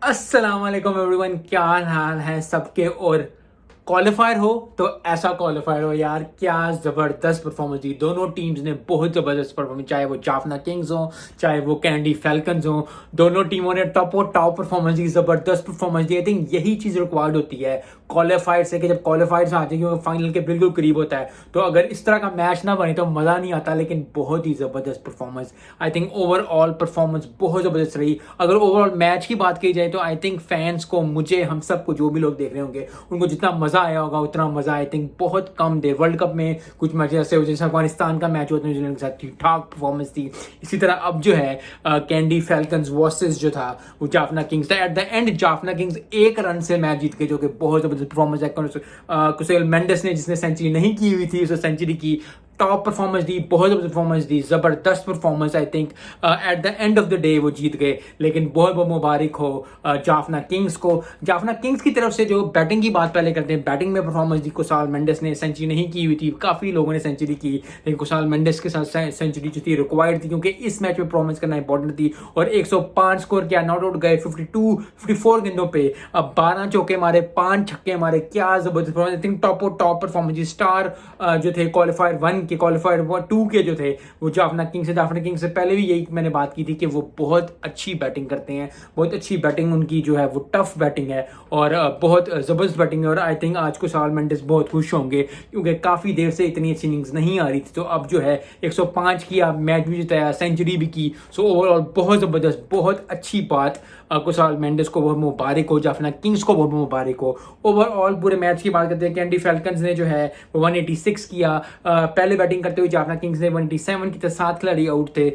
अस्सलाम वालेकुम एवरीवन, क्या हाल है सबके। और क्वालिफायर हो तो ऐसा क्वालिफायर हो यार, क्या ज़बरदस्त परफॉर्मेंस दी दोनों टीम्स ने। बहुत ज़बरदस्त परफॉर्मेंस, चाहे वो जाफना किंग्स हो चाहे वो कैंडी फैल्कन्स हो, दोनों टीमों ने टॉप और टॉप परफॉर्मेंस दी, ज़बरदस्त परफॉर्मेंस दी। आई थिंक यही चीज़ रिक्वायर्ड होती है क्वालिफायर से, कि जब क्वालिफायर से आते हैं फाइनल के बिल्कुल करीब होता है, तो अगर इस तरह का मैच ना बने तो मज़ा नहीं आता। लेकिन बहुत ही ज़बरदस्त performance, I think overall performance बहुत ज़बरदस्त रही। अगर ओवरऑल मैच की बात की जाए तो आई थिंक फैंस को, मुझे, हम सबको, जो भी लोग देख रहे होंगे, उनको जितना मज़ा आया होगा उतना मज़ा आई थिंक बहुत कम दे। वर्ल्ड कप में कुछ मैच ऐसे जैसे अफगानिस्तान का मैच होता है, न्यूजीलैंड के साथ ठीक ठाक परफॉर्मेंस थी। इसी तरह अब जो है कैंडी फैल्कन्स वर्सेस जो था वो जाफना किंग्स था। At the end Jaffna Kings एक रन से मैच जीत गए, जो कि बहुत ज़बरदस्त परफॉर्मेंस है। कुसेल मेंडिस ने, जिसने सेंचुरी नहीं की हुई थी, उसने सेंचुरी की, टॉप परफॉर्मेंस दी, बहुत ज़बरदस्त परफॉर्मेंस दी, ज़बरदस्त performance. I think at the end of the day वो जीत गए। लेकिन बहुत बहुत मुबारक हो जाफना किंग्स को। जाफना किंग्स की तरफ से जो बैटिंग की बात पहले करते हैं, बैटिंग में परफॉर्मेंस दी। कुसाल मेंडिस ने सेंचुरी नहीं की हुई थी, काफ़ी लोगों ने सेंचुरी की, लेकिन कुसाल मेंडिस के साथ सेंचुरी जो थी रिक्वायर्ड थी, क्योंकि इस मैच में परफॉर्मेंस करना इंपॉर्टेंट थी। और 105 स्कोर किया, नॉट आउट गए 54 गेंदों पे, अब 12 चौके मारे, 5 छक्के मारे, क्या ज़बरदस्त performance. I think top performance star जो थे क्वालिफायर 1 के, क्वालिफायर 2 के जो थे वो जाफना किंग्स से। जाफना किंग्स से पहले भी यही मैंने बात की थी कि वो बहुत अच्छी बैटिंग करते हैं, बहुत अच्छी बैटिंग उनकी जो है वो टफ बैटिंग है और बहुत ज़बरदस्त बैटिंग है। और आई थिंक आज को साल मेंडिस बहुत खुश होंगे, क्योंकि काफ़ी देर से इतनी अच्छी इनिंग्स नहीं आ रही थी। तो अब जो है 105 किया, मैच भी जिताया, सेंचुरी भी की। सो ओवरऑल बहुत ज़बरदस्त, बहुत अच्छी बात। कुसाल मेंडिस को बहुत मुबारक हो, जाफना किंग्स को बहुत मुबारक हो। ओवरऑल पूरे मैच की बात करते हैं, कैंडी फैल्कन्स ने जो है 186 किया। पहले बैटिंग करते हुए जाफना किंग्स ने 187 की, 7 खिलाड़ी आउट थे।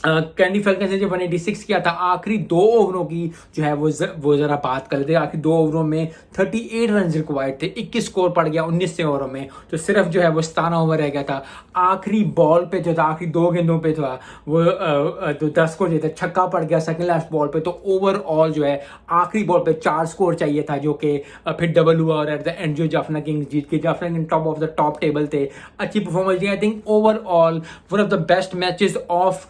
कैंडी फैल्कन्स ने जो 186 किया था, आखिरी 2 ओवरों की जो है वो जरा बात कर लेते हैं। आखिरी 2 ओवरों में 38 रन रिक्वायर्ड थे, 21 स्कोर पड़ गया 19 ओवरों में, तो सिर्फ जो है वो 17 ओवर रह गया था। आखिरी बॉल पे जो था, आखिरी 2 गेंदों पे था वो तो 10 स्कोर जो था, छक्का पड़ गया सेकंड लास्ट बॉल पे। तो ओवरऑल जो है आखिरी बॉल पे 4 स्कोर चाहिए था, जो कि फिर डबल हुआ और एट द एंड जो जाफना किंग्स जीत के, Jaffna Kings top of the top table थे। अच्छी performance the. I think overall one of the best matches of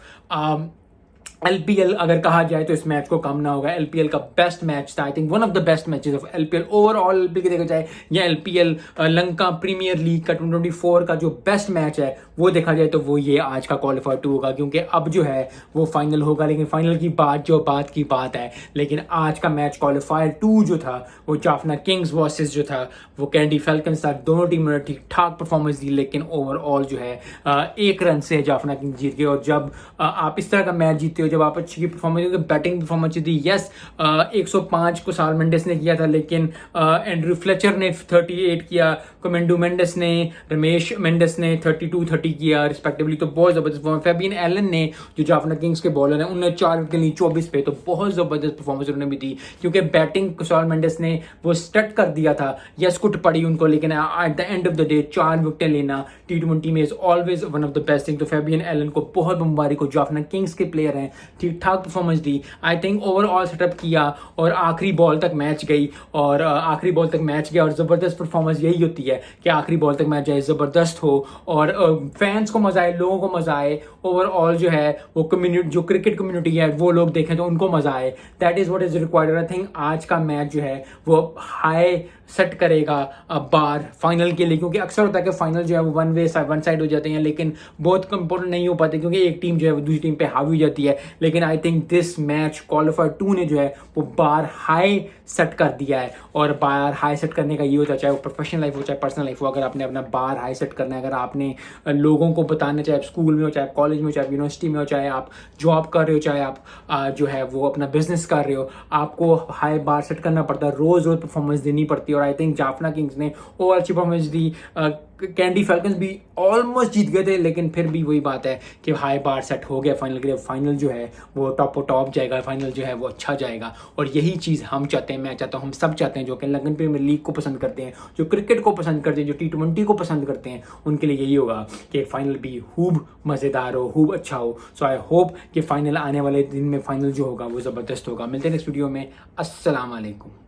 LPL अगर कहा जाए तो इस मैच को कम ना होगा। एलपीएल का बेस्ट मैच था, I think one of the best matches of LPL. Overall LPL देखा जाए या एलपीएल लंका प्रीमियर लीग का 2024 का जो बेस्ट मैच है वो देखा जाए तो वो ये आज का क्वालिफायर 2 होगा, क्योंकि अब जो है वो फाइनल होगा। लेकिन फाइनल की बात जो बात की बात है, लेकिन आज का मैच क्वालिफायर 2 जो था वो जाफना किंग्स वर्सेस जो था वो कैंडी फैल्कन्स था। दोनों टीमों ने ठीक ठाक परफॉर्मेंस दी, लेकिन ओवरऑल जो है 1 रन से जाफना किंग्स जीत गए। और जब आप इस तरह का मैच जीतते हो, जब आप अच्छी परफॉर्मेंस, बैटिंग परफॉर्मेंस थी, यस 105 को साल मेंडिस ने किया था, लेकिन एंड्रू फ्लेचर ने 38 किया, कमेंडू मेंडिस ने, रमेश मेंडिस ने 32-30 किया रिस्पेक्टिवली। तो बहुत ज़बरदस्त परफॉर्मेंस। फैबियन एलन ने, जो जाफना किंग्स के बॉलर हैं, उन्होंने 4 विकेट ली 24 पे, तो बहुत ज़बरदस्त परफॉर्मेंस उन्होंने भी दी, क्योंकि बैटिंग कुसाल मेंडिस ने वो स्टट कर दिया था। यस कुट पड़ी उनको, लेकिन at the end of the day 4 विकेटें लेना T20 में is always one of the best thing. तो फैबियन एलन को बहुत मुबारक हो, जाफना किंग्स के प्लेयर हैं, ठीक ठाक performance the. I think overall setup किया और आखिरी बॉल तक मैच गई, और आखिरी बॉल तक मैच गया। और ज़बरदस्त परफॉर्मेंस यही होती है कि आखिरी बॉल तक मैच जाए, ज़बरदस्त हो और फैंस को मज़ा आए, लोगों को मज़ा आए। ओवरऑल जो है वो कम्युनिटी, जो क्रिकेट कम्युनिटी है, वो लोग देखें तो उनको मज़ा आए। That is what is required. I think आज का मैच जो है वो हाई सेट करेगा बार फाइनल के लिए, क्योंकि अक्सर होता है कि फाइनल जो है वो वन साइड हो जाते हैं, लेकिन बहुत इंपॉर्टेंट नहीं हो पाते, क्योंकि एक टीम जो है वो दूसरी टीम पे हावी हो जाती है। लेकिन I think this match qualifier 2 ने जो है वो बार हाई सेट कर दिया है। और बार हाई सेट करने का ये होता है, चाहे वो प्रोफेशनल लाइफ हो चाहे पर्सनल लाइफ हो, अगर आपने अपना बार हाई सेट करना है, अगर आपने लोगों को बताना, चाहे स्कूल में हो, चाहे कॉलेज में हो, चाहे यूनिवर्सिटी में हो, चाहे आप जॉब कर रहे हो, चाहे आप जो है वो अपना बिजनेस कर रहे हो, आपको हाई बार सेट करना पड़ता है, रोज रोज परफॉर्मेंस देनी पड़ती है। और आई थिंक जाफना किंग्स ने और अच्छी परफॉर्मेंस दी। कैंडी फैल्कन्स भी ऑलमोस्ट जीत गए थे, लेकिन फिर भी वही बात है कि हाई बार सेट हो गया फाइनल के लिए। फाइनल जो है वो टॉप जाएगा, फाइनल जो है वो अच्छा जाएगा। और यही चीज़ हम चाहते हैं, मैं चाहता हूँ, हम सब चाहते हैं, जो कि लंदन प्रीमियर लीग को पसंद करते हैं, जो क्रिकेट को पसंद करते हैं, जो T20 को पसंद करते हैं, उनके लिए यही होगा कि फाइनल भी खूब मज़ेदार हो, खूब अच्छा हो। सो आई होप कि फाइनल आने वाले दिन में फाइनल जो होगा वो ज़बरदस्त होगा। मिलते हैं नेक्स्ट वीडियो में। अस्सलाम वालेकुम।